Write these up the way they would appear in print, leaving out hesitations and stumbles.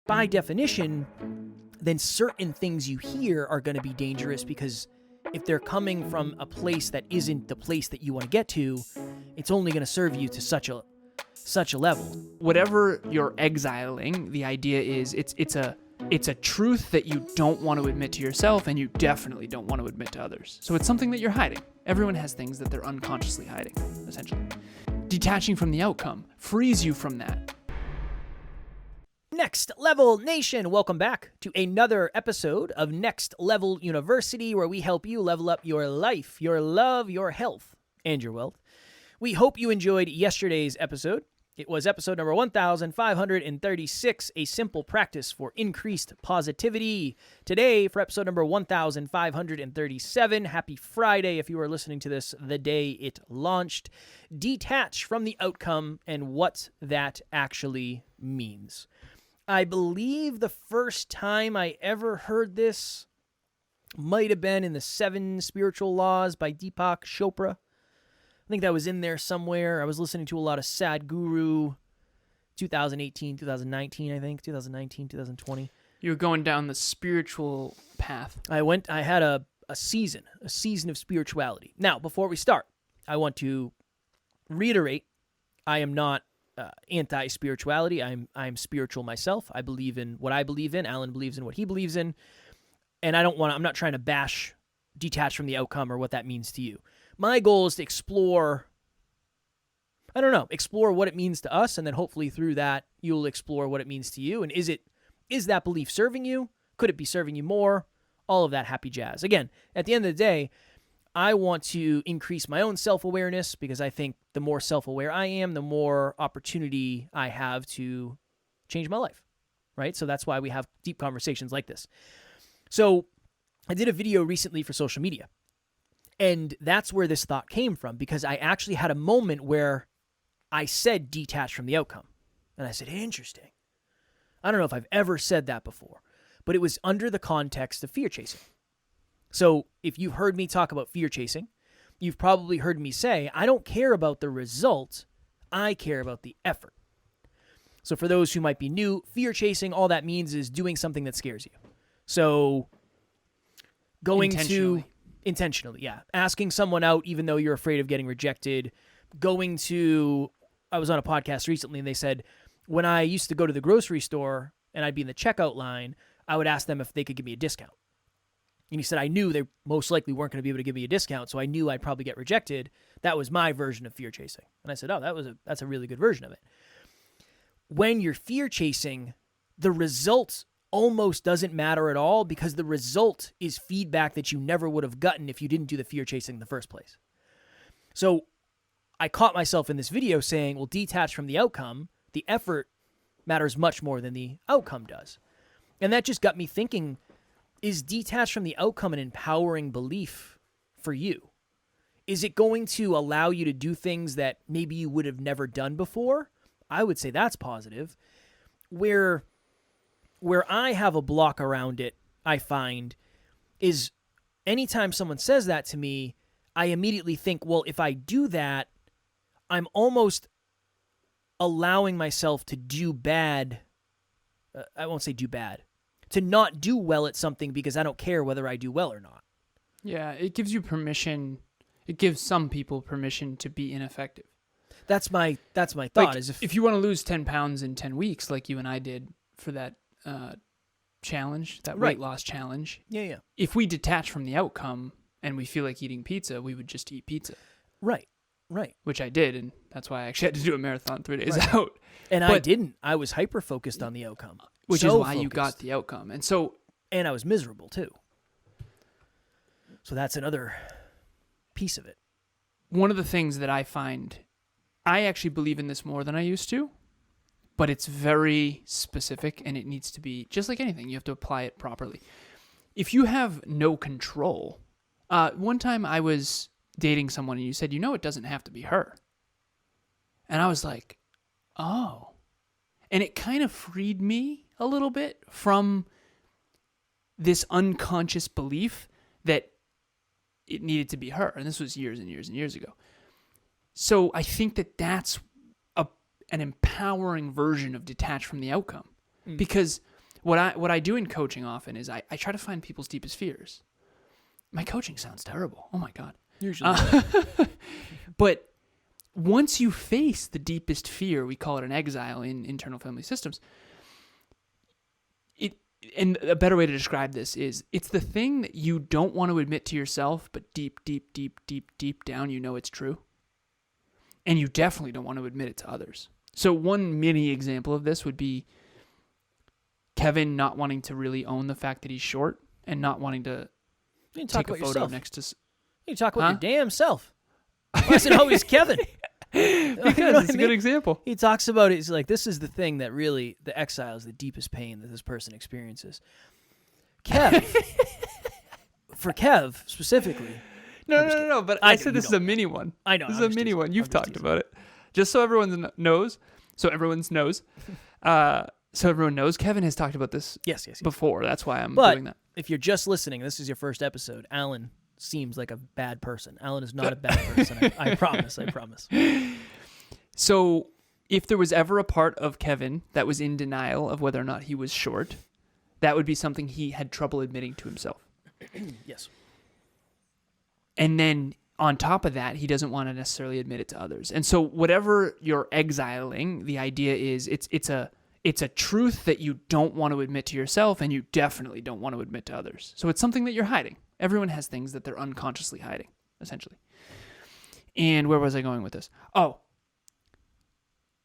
by definition, then certain things you hear are going to be dangerous, because if they're coming from a place that isn't the place that you want to get to, it's only going to serve you to such a level. Whatever you're exiling, the idea is it's a truth that you don't want to admit to yourself, and you definitely don't want to admit to others. So it's something that you're hiding. Everyone has things that they're unconsciously hiding, essentially. Detaching from the outcome frees you from that. Next Level Nation, welcome back to another episode of Next Level University, where we help you level up your life, your love, your health, and your wealth. We hope you enjoyed yesterday's episode. It was episode number 1536, A Simple Practice for Increased Positivity. Today, for episode number 1537, happy Friday if you are listening to this the day it launched. Detach from the outcome and what that actually means. I believe the first time I ever heard this might have been in the 7 Spiritual Laws by Deepak Chopra. I think that was in there somewhere. I was listening to a lot of Sadhguru, 2018, 2019, I think, 2019, 2020. You were going down the spiritual path. I had a season of spirituality. Now, before we start, I want to reiterate, I am not anti-spirituality. I'm spiritual myself. I believe in what I believe in. Alan believes in what he believes in. And I'm not trying to bash detach from the outcome or what that means to you. My goal is to explore what it means to us, and then hopefully through that, you'll explore what it means to you. And is that belief serving you? Could it be serving you more? All of that happy jazz. Again, at the end of the day, I want to increase my own self-awareness, because I think the more self-aware I am, the more opportunity I have to change my life, right? So that's why we have deep conversations like this. So I did a video recently for social media, and that's where this thought came from, because I actually had a moment where I said detach from the outcome. And I said, interesting. I don't know if I've ever said that before, but it was under the context of fear chasing. So if you've heard me talk about fear chasing, you've probably heard me say, I don't care about the result, I care about the effort. So for those who might be new, fear chasing, all that means is doing something that scares you. So going intentionally, yeah. Asking someone out even though you're afraid of getting rejected. I was on a podcast recently and they said, when I used to go to the grocery store and I'd be in the checkout line, I would ask them if they could give me a discount. And he said, I knew they most likely weren't going to be able to give me a discount, so I knew I'd probably get rejected. That was my version of fear chasing. And I said, that's a really good version of it. When you're fear chasing, the result almost doesn't matter at all, because the result is feedback that you never would have gotten if you didn't do the fear chasing in the first place. So I caught myself in this video saying, well, detach from the outcome. The effort matters much more than the outcome does. And that just got me thinking, is detach from the outcome an empowering belief for you? Is it going to allow you to do things that maybe you would have never done before? I would say that's positive. Where I have a block around it, I find, is anytime someone says that to me, I immediately think, well, if I do that, I'm almost allowing myself to do bad. I won't say do bad. To not do well at something because I don't care whether I do well or not. Yeah, it gives you permission. It gives some people permission to be ineffective. That's my thought. Like, if you want to lose 10 pounds in 10 weeks, like you and I did for that challenge, that weight loss challenge. Yeah. If we detach from the outcome and we feel like eating pizza, we would just eat pizza. Right. Which I did, and that's why I actually had to do a marathon 3 days out. And I didn't. I was hyper-focused on the outcome. Which is why you got the outcome. And I was miserable, too. So that's another piece of it. One of the things that I find, I actually believe in this more than I used to, but it's very specific, and it needs to be, just like anything, you have to apply it properly. If you have no control, one time I was dating someone and you said, it doesn't have to be her. And I was like, oh. And it kind of freed me a little bit from this unconscious belief that it needed to be her. And this was years and years and years ago. So I think that that's an empowering version of detach from the outcome. Because What I do in coaching often is I try to find people's deepest fears. My coaching sounds terrible. Oh my God. Usually. But once you face the deepest fear, we call it an exile in internal family systems. And a better way to describe this is it's the thing that you don't want to admit to yourself, but deep down, you know it's true. And you definitely don't want to admit it to others. So one mini example of this would be Kevin not wanting to really own the fact that he's short and not wanting to take a photo next to... You talk about your damn self. Why is it always Kevin? Because it's a good example. He talks about it. He's like, this is the thing that really, the exile is the deepest pain that this person experiences. Kev, for Kev specifically. No. But I said this is a mini one. I know. This is a mini one. You've talked about it. Just so everyone knows. So everyone knows. Kevin has talked about this before. That's why I'm doing that. If you're just listening, this is your first episode, Alan seems like a bad person. Alan is not a bad person. I promise. So if there was ever a part of Kevin that was in denial of whether or not he was short, that would be something he had trouble admitting to himself. Yes. And then on top of that, he doesn't want to necessarily admit it to others. And so whatever you're exiling, the idea is it's a truth that you don't want to admit to yourself, and you definitely don't want to admit to others. So it's something that you're hiding. Everyone has things that they're unconsciously hiding, essentially. And where was I going with this? Oh,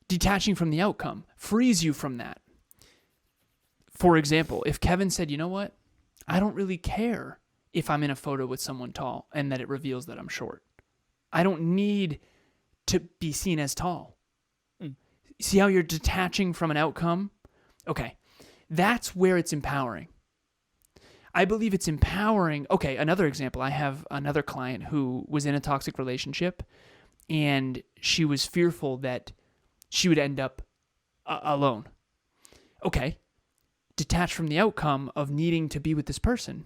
detaching from the outcome frees you from that. For example, if Kevin said, you know what? I don't really care if I'm in a photo with someone tall and that it reveals that I'm short. I don't need to be seen as tall. See how you're detaching from an outcome? Okay, that's where it's empowering. I believe it's empowering. Okay, another example. I have another client who was in a toxic relationship, and she was fearful that she would end up alone. Okay, detach from the outcome of needing to be with this person.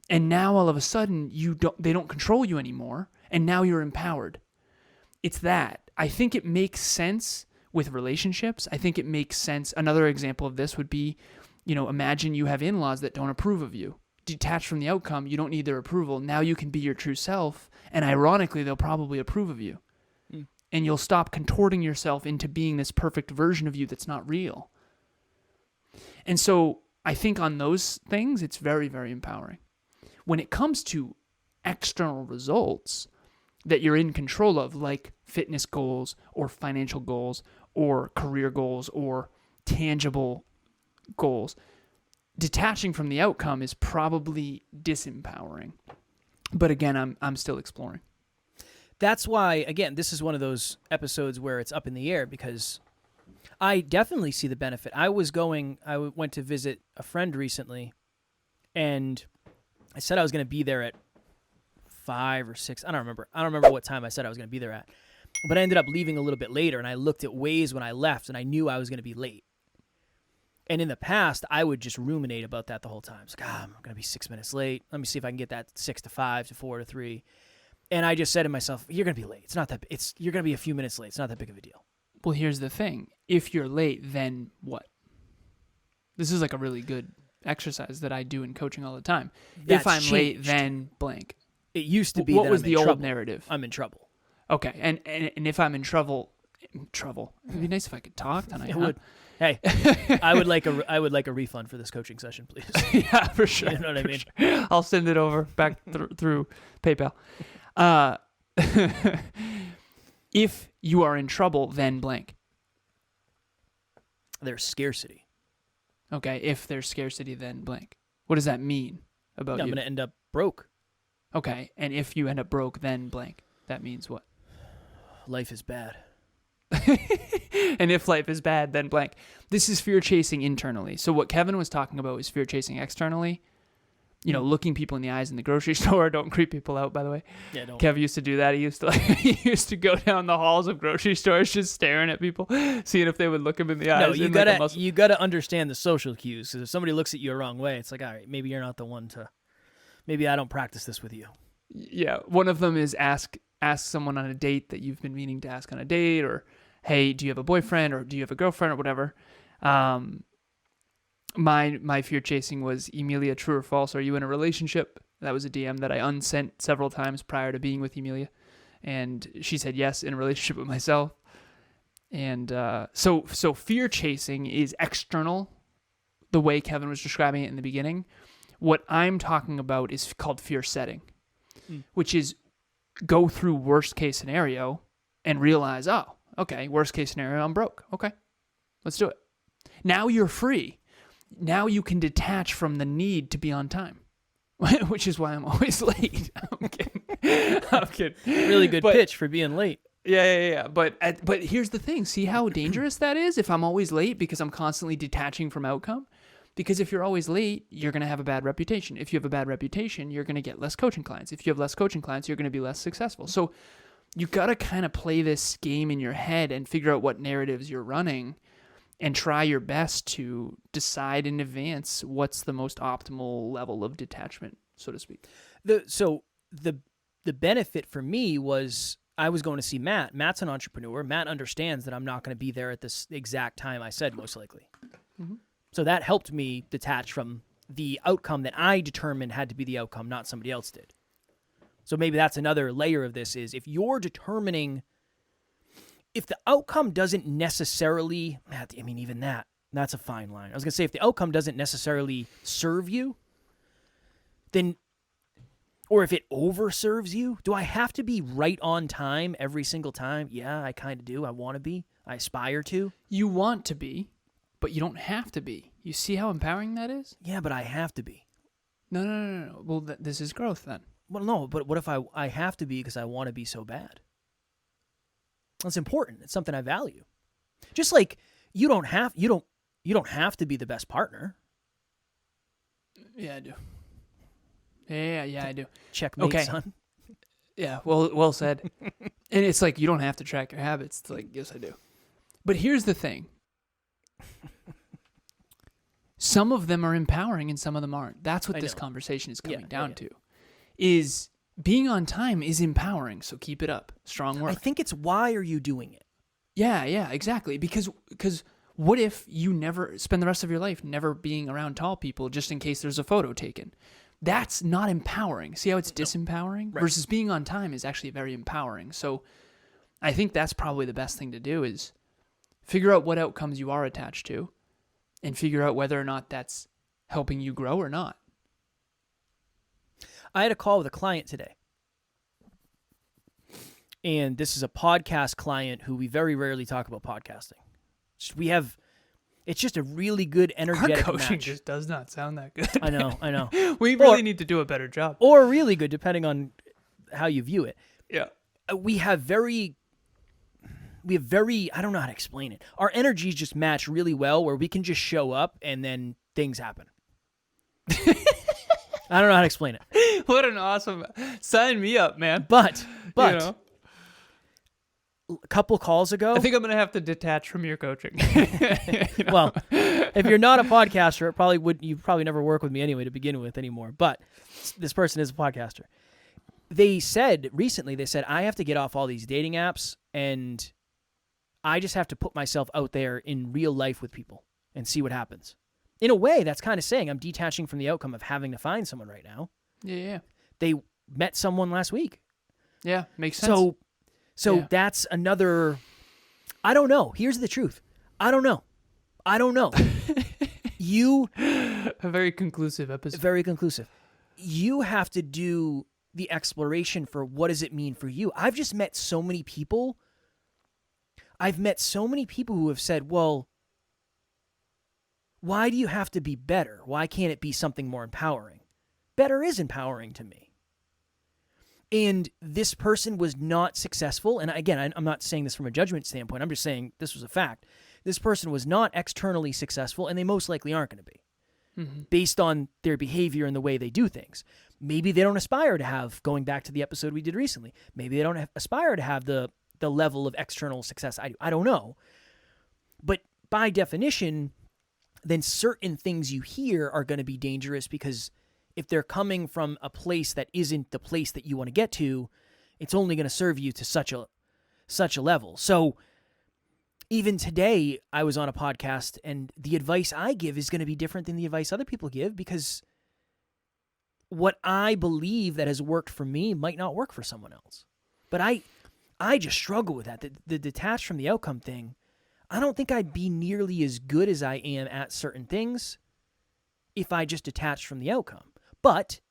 And now all of a sudden, they don't control you anymore, and now you're empowered. It's that. I think it makes sense with relationships. I think it makes sense. Another example of this would be, imagine you have in-laws that don't approve of you. Detached from the outcome, you don't need their approval. Now you can be your true self, and ironically, they'll probably approve of you. And you'll stop contorting yourself into being this perfect version of you that's not real. And so I think on those things, it's very, very empowering. When it comes to external results that you're in control of, like fitness goals or financial goals or career goals or tangible goals, detaching from the outcome is probably disempowering. But again, I'm still exploring. That's why, again, this is one of those episodes where it's up in the air, because I definitely see the benefit. I went to visit a friend recently, and I said I was going to be there at 5 or 6. I don't remember what time I said I was going to be there at. But I ended up leaving a little bit later, and I looked at Waze when I left, and I knew I was going to be late. And in the past, I would just ruminate about that the whole time. It's like, I'm going to be 6 minutes late. Let me see if I can get that 6 to 5 to 4 to 3. And I just said to myself, you're going to be late. You're going to be a few minutes late. It's not that big of a deal. Well, here's the thing. If you're late, then what? This is like a really good exercise that I do in coaching all the time. If I'm late, then blank. It used to be what was the old narrative? I'm in trouble. Okay, and if I'm in trouble, it'd be nice if I could talk tonight. It would. Hey, I would like a refund for this coaching session, please. Yeah, for sure. You know what I mean? Sure. I'll send it over back through PayPal. If you are in trouble, then blank. There's scarcity. Okay, if there's scarcity, then blank. What does that mean about you? I'm going to end up broke. Okay, and if you end up broke, then blank. That means what? Life is bad. And if life is bad, then blank. This is fear chasing internally. So what Kevin was talking about was fear chasing externally. Looking people in the eyes in the grocery store. Don't creep people out, by the way. Yeah, don't. Kevin used to do that. He used to go down the halls of grocery stores just staring at people, seeing if they would look him in the eyes. No, you gotta understand the social cues. Because if somebody looks at you the wrong way, it's like, all right, maybe you're not the one to. Maybe I don't practice this with you. Yeah, one of them is ask someone on a date that you've been meaning to ask on a date, or hey, do you have a boyfriend, or do you have a girlfriend, or whatever. My fear chasing was, Emilia, true or false? Are you in a relationship? That was a DM that I unsent several times prior to being with Emilia. And she said yes, in a relationship with myself. And so fear chasing is external, the way Kevin was describing it in the beginning. What I'm talking about is called fear setting, which is go through worst case scenario and realize, oh, okay, worst case scenario, I'm broke. Okay, let's do it. Now you're free. Now you can detach from the need to be on time, which is why I'm always late. I'm kidding. I'm kidding. Really good pitch for being late. Yeah. But here's the thing. See how dangerous that is if I'm always late because I'm constantly detaching from outcome? Because if you're always late, you're going to have a bad reputation. If you have a bad reputation, you're going to get less coaching clients. If you have less coaching clients, you're going to be less successful. So you got to kind of play this game in your head and figure out what narratives you're running and try your best to decide in advance what's the most optimal level of detachment, so to speak. The benefit for me was I was going to see Matt. Matt's an entrepreneur. Matt understands that I'm not going to be there at this exact time I said, most likely. Mm-hmm. So that helped me detach from the outcome that I determined had to be the outcome, not somebody else did. So maybe that's another layer of this is if you're determining, if the outcome doesn't necessarily, I mean, even that's a fine line. I was going to say, if the outcome doesn't necessarily serve you, then, or if it overserves you, do I have to be right on time every single time? Yeah, I kind of do. I want to be. I aspire to. You want to be, but you don't have to be. You see how empowering that is? Yeah, but I have to be. No. Well, this is growth then. Well, no, but what if I have to be because I want to be so bad? That's important. It's something I value. Just like you don't have to be the best partner. Yeah, I do. Yeah, I do. Checkmate, okay. Son. Yeah, well said. And it's like, you don't have to track your habits. It's like, yes, I do. But here's the thing. Some of them are empowering and some of them aren't. That's what this conversation is coming down to. Is being on time is empowering, so keep it up. Strong work. I think it's why are you doing it? Yeah, exactly. Because what if you never spend the rest of your life never being around tall people just in case there's a photo taken? That's not empowering. See how it's disempowering? Right. Versus being on time is actually very empowering. So I think that's probably the best thing to do is figure out what outcomes you are attached to and figure out whether or not that's helping you grow or not. I had a call with a client today. And this is a podcast client who we very rarely talk about podcasting. It's just a really good energetic Our coaching match. just does not sound that good. I know. We really need to do a better job. Or really good, depending on how you view it. Yeah. We have very, I don't know how to explain it. Our energies just match really well where we can just show up and then things happen. I don't know how to explain it. What an awesome, sign me up, man. But, you know? A couple calls ago. I think I'm going to have to detach from your coaching. Well, if you're not a podcaster, you probably never work with me anyway to begin with anymore. But this person is a podcaster. They said recently, I have to get off all these dating apps and I just have to put myself out there in real life with people and see what happens. In a way, that's kind of saying I'm detaching from the outcome of having to find someone right now. Yeah. They met someone last week. Yeah, makes sense. So that's another, I don't know. Here's the truth. I don't know. A very conclusive episode. Very conclusive. You have to do the exploration for what does it mean for you. I've just met so many people. Who have said, well, why do you have to be better? Why can't it be something more empowering? Better is empowering to me. And this person was not successful. And again, I'm not saying this from a judgment standpoint. I'm just saying this was a fact. This person was not externally successful, and they most likely aren't going to be, based on their behavior and the way they do things. Maybe they don't aspire to have, going back to the episode we did recently, maybe they don't aspire to have the level of external success I do. I don't know. But by definition, then certain things you hear are going to be dangerous because if they're coming from a place that isn't the place that you want to get to, it's only going to serve you to such a level. So even today, I was on a podcast, and the advice I give is going to be different than the advice other people give, because what I believe that has worked for me might not work for someone else. But I just struggle with that. The detached from the outcome thing, I don't think I'd be nearly as good as I am at certain things if I just detached from the outcome. But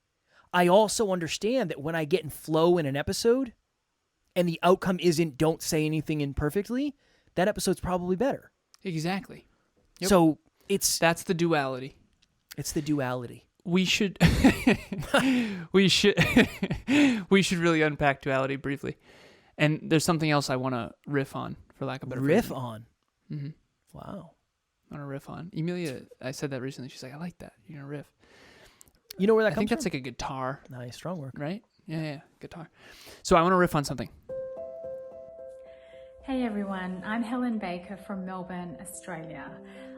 I also understand that when I get in flow in an episode and the outcome isn't don't say anything imperfectly, that episode's probably better. Exactly. Yep. So that's the duality. It's the duality. We should we should really unpack duality briefly. And there's something else I want to riff on, for lack of a better phrase. Riff on? Mm-hmm. Wow. I want to riff on. Emilia, I said that recently. She's like, I like that. You're going to riff. You know where that comes from? I think that's like a guitar. Nice, strong work. Right? Yeah, guitar. So I want to riff on something. Hey everyone, I'm Helen Baker from Melbourne, Australia.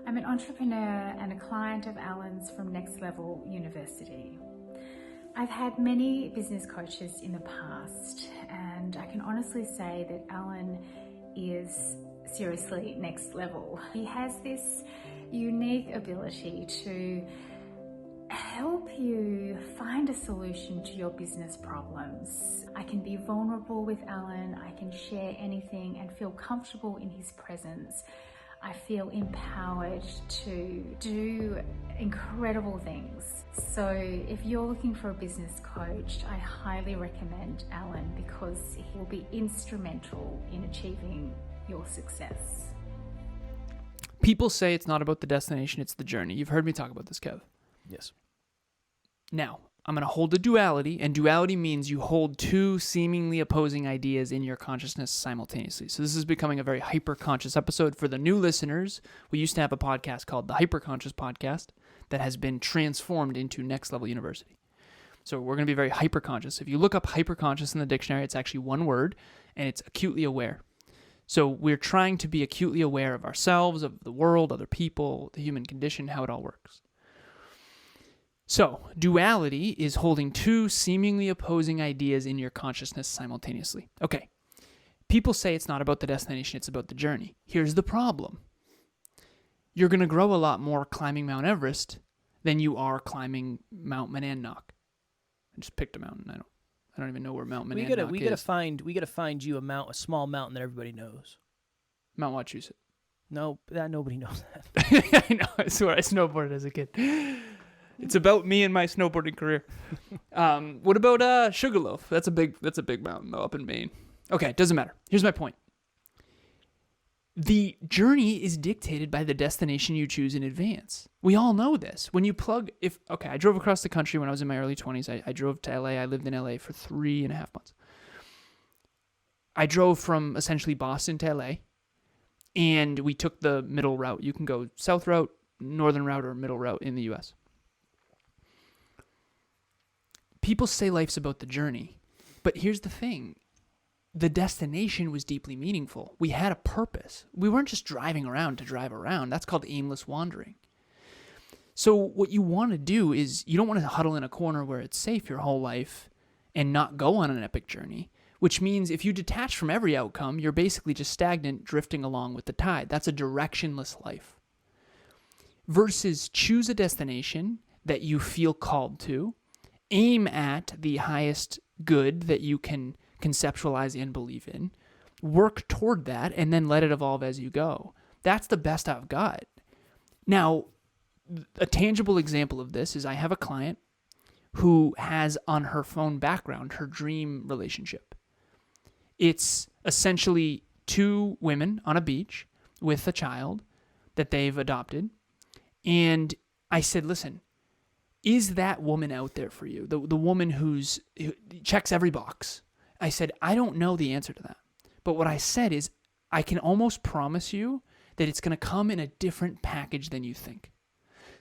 I'm an entrepreneur and a client of Alan's from Next Level University. I've had many business coaches in the past, and I can honestly say that Alan is seriously next level. He has this unique ability to help you find a solution to your business problems. I can be vulnerable with Alan, I can share anything and feel comfortable in his presence. I feel empowered to do incredible things. So if you're looking for a business coach, I highly recommend Alan, because he will be instrumental in achieving your success. People say it's not about the destination, it's the journey. You've heard me talk about this, Kev. Yes. Now, I'm going to hold the duality, and duality means you hold two seemingly opposing ideas in your consciousness simultaneously. So this is becoming a very hyper-conscious episode. For the new listeners, we used to have a podcast called the Hyper-Conscious Podcast that has been transformed into Next Level University. So we're going to be very hyper-conscious. If you look up hyper-conscious in the dictionary, it's actually one word, and it's acutely aware. So we're trying to be acutely aware of ourselves, of the world, other people, the human condition, how it all works. So, duality is holding two seemingly opposing ideas in your consciousness simultaneously. Okay, people say it's not about the destination, it's about the journey. Here's the problem. You're going to grow a lot more climbing Mount Everest than you are climbing Mount Monadnock. I just picked a mountain. I don't even know where Mount Monadnock is. We gotta find you a small mountain that everybody knows. Mount Wachusett. No, that nobody knows that. I know, I swear, I snowboarded as a kid. It's about me and my snowboarding career. What about Sugarloaf? That's a big mountain though, up in Maine. Okay, doesn't matter. Here's my point. The journey is dictated by the destination you choose in advance. We all know this. When you I drove across the country when I was in my early 20s. I drove to LA. I lived in LA for 3.5 months. I drove from essentially Boston to LA, and we took the middle route. You can go south route, northern route, or middle route in the U.S. People say life's about the journey, but here's the thing. The destination was deeply meaningful. We had a purpose. We weren't just driving around to drive around. That's called aimless wandering. So what you want to do is you don't want to huddle in a corner where it's safe your whole life and not go on an epic journey, which means if you detach from every outcome, you're basically just stagnant, drifting along with the tide. That's a directionless life. Versus choose a destination that you feel called to, aim at the highest good that you can conceptualize and believe in, work toward that, and then let it evolve as you go. That's the best I've got. Now, a tangible example of this is I have a client who has on her phone background her dream relationship. It's essentially two women on a beach with a child that they've adopted. And I said, listen, is that woman out there for you? The woman who checks every box. I said, I don't know the answer to that. But what I said is, I can almost promise you that it's going to come in a different package than you think.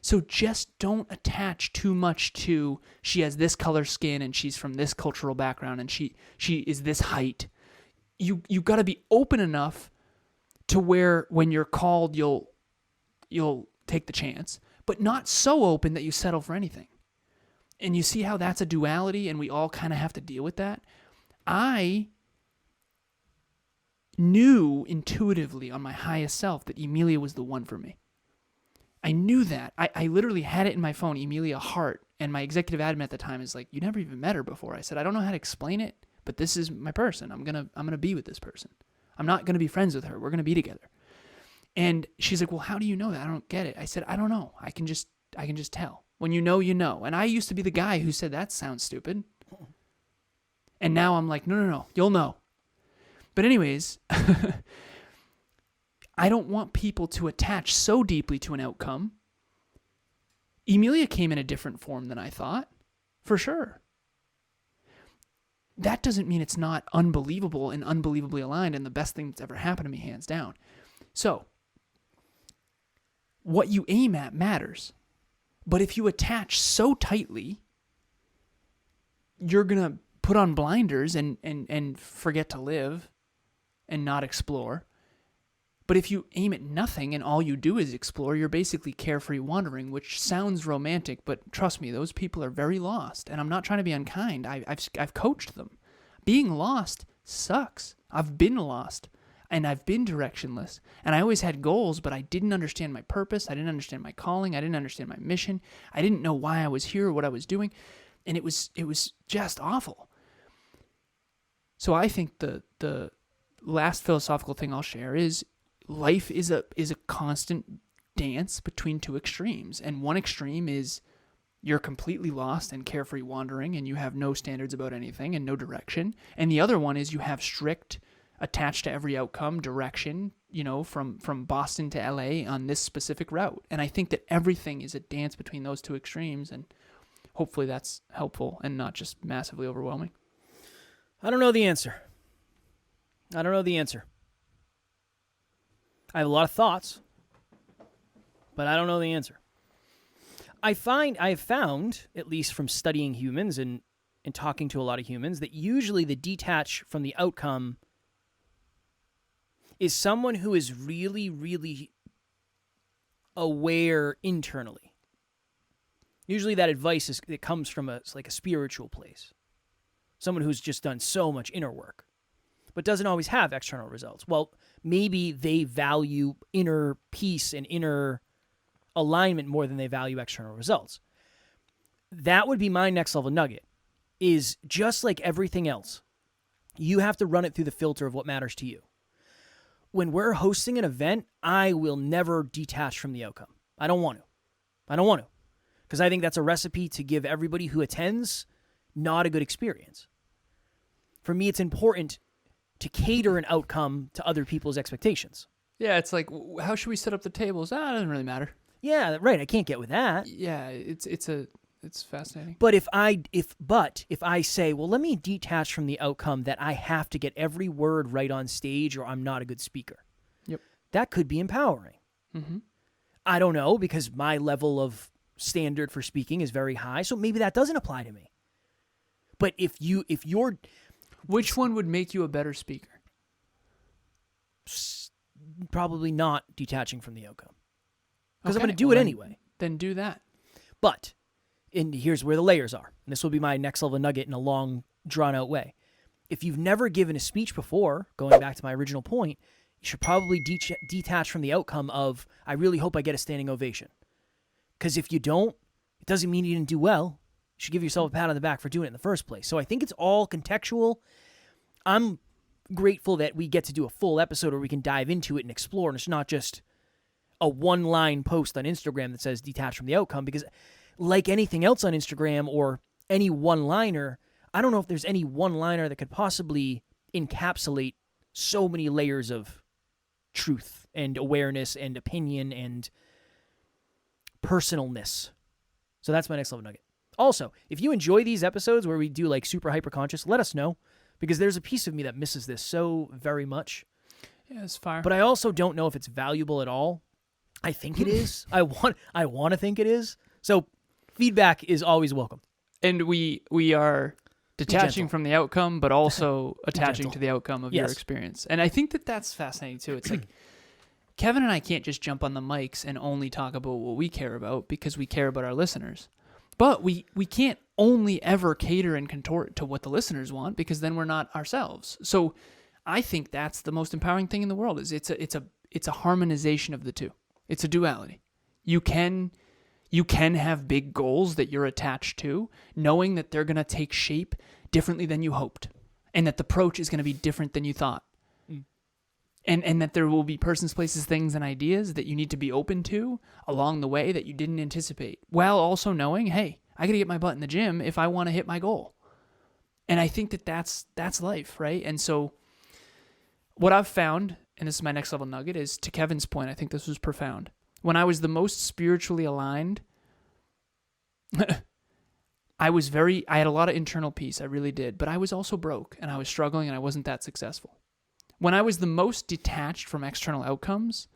So just don't attach too much to, she has this color skin and she's from this cultural background and she is this height. You got to be open enough to where when you're called, you'll take the chance, but not so open that you settle for anything. And you see how that's a duality and we all kind of have to deal with that. I knew intuitively on my highest self that Emilia was the one for me. I knew that. I literally had it in my phone, Emilia Hart, and my executive admin at the time is like, you never even met her before. I said, I don't know how to explain it, but this is my person. I'm gonna be with this person. I'm not gonna be friends with her. We're gonna be together. And she's like, well, how do you know that? I don't get it. I said, I don't know. I can just tell. When you know, you know. And I used to be the guy who said, that sounds stupid. And now I'm like, no, you'll know. But anyways, I don't want people to attach so deeply to an outcome. Emilia came in a different form than I thought, for sure. That doesn't mean it's not unbelievable and unbelievably aligned and the best thing that's ever happened to me, hands down. So, what you aim at matters. But if you attach so tightly, you're going to put on blinders and forget to live and not explore. But if you aim at nothing and all you do is explore, you're basically carefree wandering, which sounds romantic, but trust me, those people are very lost. And I'm not trying to be unkind. I've coached them. Being lost sucks. I've been lost. And I've been directionless. And I always had goals, but I didn't understand my purpose. I didn't understand my calling. I didn't understand my mission. I didn't know why I was here or what I was doing. And it was just awful. So I think the last philosophical thing I'll share is life is a constant dance between two extremes. And one extreme is you're completely lost and carefree wandering and you have no standards about anything and no direction. And the other one is you have strict, attached to every outcome, direction, from Boston to LA on this specific route. And I think that everything is a dance between those two extremes, and hopefully that's helpful and not just massively overwhelming. I don't know the answer. I have a lot of thoughts, but I don't know the answer. I have found, at least from studying humans and talking to a lot of humans, that usually the detach from the outcome is someone who is really, really aware internally. Usually that advice it comes from a spiritual place. Someone who's just done so much inner work, but doesn't always have external results. Well, maybe they value inner peace and inner alignment more than they value external results. That would be my next level nugget, is just like everything else, you have to run it through the filter of what matters to you. When we're hosting an event, I will never detach from the outcome. I don't want to. Because I think that's a recipe to give everybody who attends not a good experience. For me, it's important to cater an outcome to other people's expectations. Yeah, it's like, how should we set up the tables? It doesn't really matter. Yeah, right. I can't get with that. Yeah, it's fascinating. But if I say, well, let me detach from the outcome that I have to get every word right on stage or I'm not a good speaker. Yep. That could be empowering. Mm-hmm. I don't know, because my level of standard for speaking is very high, so maybe that doesn't apply to me. But if you're... Which one would make you a better speaker? Probably not detaching from the outcome. Because Okay, I'm going to do well, it anyway. Then do that. But, and here's where the layers are. And this will be my next level nugget in a long, drawn-out way. If you've never given a speech before, going back to my original point, you should probably detach from the outcome of, I really hope I get a standing ovation. Because if you don't, it doesn't mean you didn't do well. You should give yourself a pat on the back for doing it in the first place. So I think it's all contextual. I'm grateful that we get to do a full episode where we can dive into it and explore, and it's not just a one-line post on Instagram that says detach from the outcome, because like anything else on Instagram or any one-liner, I don't know if there's any one-liner that could possibly encapsulate so many layers of truth and awareness and opinion and personalness. So that's my next level nugget. Also, if you enjoy these episodes where we do like super hyper-conscious, let us know, because there's a piece of me that misses this so very much. Yeah, it's fire. But I also don't know if it's valuable at all. I think it is. I want to think it is. So feedback is always welcome. And we are detaching gentle. from the outcome, but also attaching to the outcome of your Yes. experience. And I think that that's fascinating too. It's like Kevin and I can't just jump on the mics and only talk about what we care about because we care about our listeners. But we can't only ever cater and contort to what the listeners want, because then we're not ourselves. So I think that's the most empowering thing in the world. Is it's a harmonization of the two. It's a duality. You can have big goals that you're attached to, knowing that they're going to take shape differently than you hoped, and that the approach is going to be different than you thought. And that there will be persons, places, things, and ideas that you need to be open to along the way that you didn't anticipate, while also knowing, hey, I got to get my butt in the gym if I want to hit my goal. And I think that that's life, right? And so what I've found, and this is my next level nugget, is to Kevin's point, I think this was profound. When I was the most spiritually aligned, I had a lot of internal peace, I really did, but I was also broke, and I was struggling, and I wasn't that successful. When I was the most detached from external outcomes,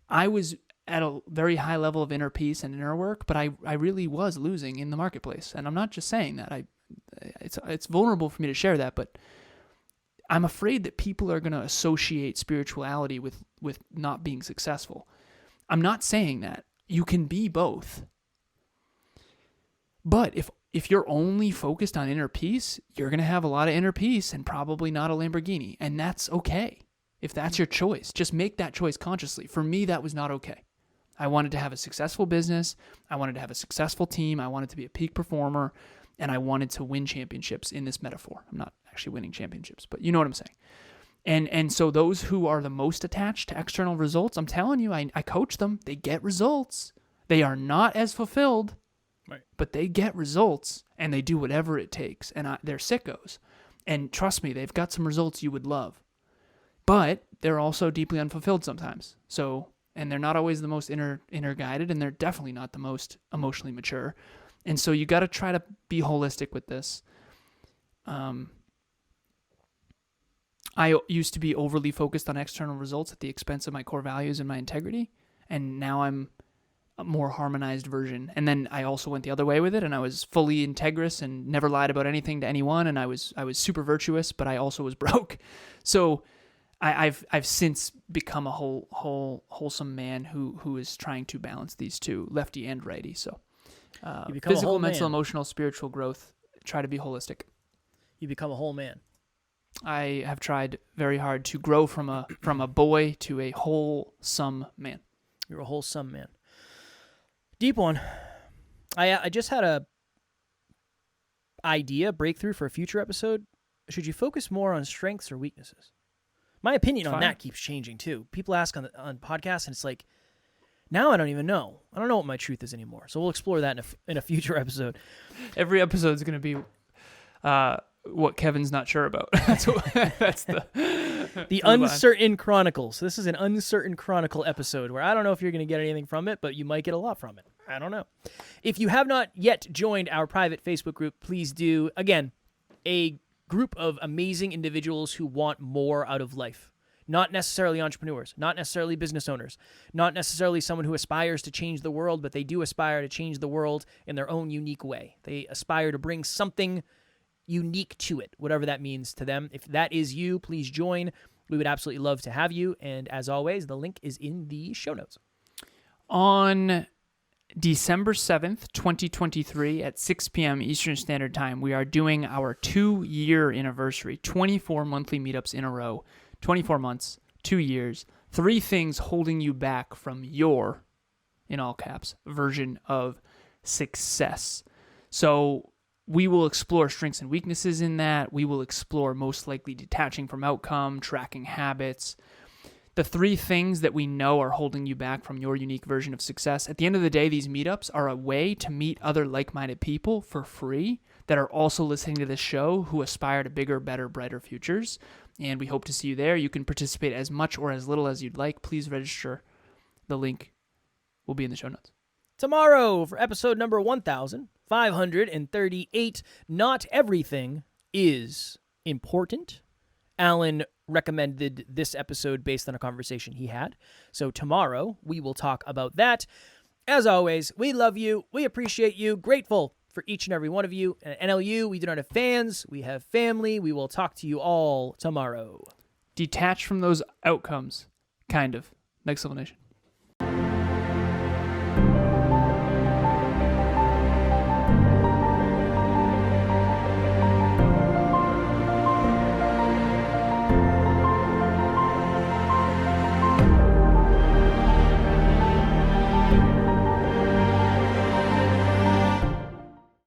I was at a very high level of inner peace and inner work, but I really was losing in the marketplace. And I'm not just saying that. It's vulnerable for me to share that, but I'm afraid that people are going to associate spirituality with not being successful. I'm not saying that. You can be both. But if you're only focused on inner peace, you're going to have a lot of inner peace and probably not a Lamborghini. And that's okay. If that's your choice, just make that choice consciously. For me, that was not okay. I wanted to have a successful business. I wanted to have a successful team. I wanted to be a peak performer. And I wanted to win championships in this metaphor. I'm not actually winning championships, but you know what I'm saying. And so those who are the most attached to external results, I'm telling you, I coach them. They get results. They are not as fulfilled. Right. But they get results, and they do whatever it takes, and they're sickos. And trust me, they've got some results you would love. But they're also deeply unfulfilled sometimes. So, and they're not always the most inner guided, and they're definitely not the most emotionally mature. And so you got to try to be holistic with this. I used to be overly focused on external results at the expense of my core values and my integrity, and now I'm a more harmonized version. And then I also went the other way with it, and I was fully integrous and never lied about anything to anyone, and I was super virtuous, but I also was broke. So I've since become a wholesome man who is trying to balance these two, lefty and righty. So physical, mental, emotional, spiritual growth. Try to be holistic. You become a whole man. I have tried very hard to grow from a boy to a wholesome man. You're a wholesome man. Deep one. I just had a breakthrough for a future episode. Should you focus more on strengths or weaknesses? My opinion on that keeps changing too. People ask on podcasts, and it's like, now I don't even know. I don't know what my truth is anymore. So we'll explore that in a future episode. Every episode is going to be what Kevin's not sure about. That's the Uncertain Chronicles. This is an Uncertain Chronicle episode where I don't know if you're going to get anything from it, but you might get a lot from it. I don't know. If you have not yet joined our private Facebook group, please do. Again, a group of amazing individuals who want more out of life. Not necessarily entrepreneurs, not necessarily business owners, not necessarily someone who aspires to change the world, but they do aspire to change the world in their own unique way. They aspire to bring something unique to it, whatever that means to them. If that is you, please join. We would absolutely love to have you. And as always, the link is in the show notes. On December 7th, 2023 at 6 p.m. Eastern Standard Time, we are doing our 2-year anniversary, 24 monthly meetups in a row, 24 months, 2 years, 3 things holding you back from your, in all caps, version of success. So we will explore strengths and weaknesses in that. We will explore most likely detaching from outcome, tracking habits, the 3 things that we know are holding you back from your unique version of success. At the end of the day, these meetups are a way to meet other like-minded people for free that are also listening to this show who aspire to bigger, better, brighter futures. And we hope to see you there. You can participate as much or as little as you'd like. Please register. The link will be in the show notes. Tomorrow for episode number 1538, Not Everything is Important. Alan recommended this episode based on a conversation he had. So tomorrow we will talk about that. As always, we love you. We appreciate you. Grateful for each and every one of you. At NLU, we do not have fans. We have family. We will talk to you all tomorrow. Detach from those outcomes. Kind of. Next Level Nation.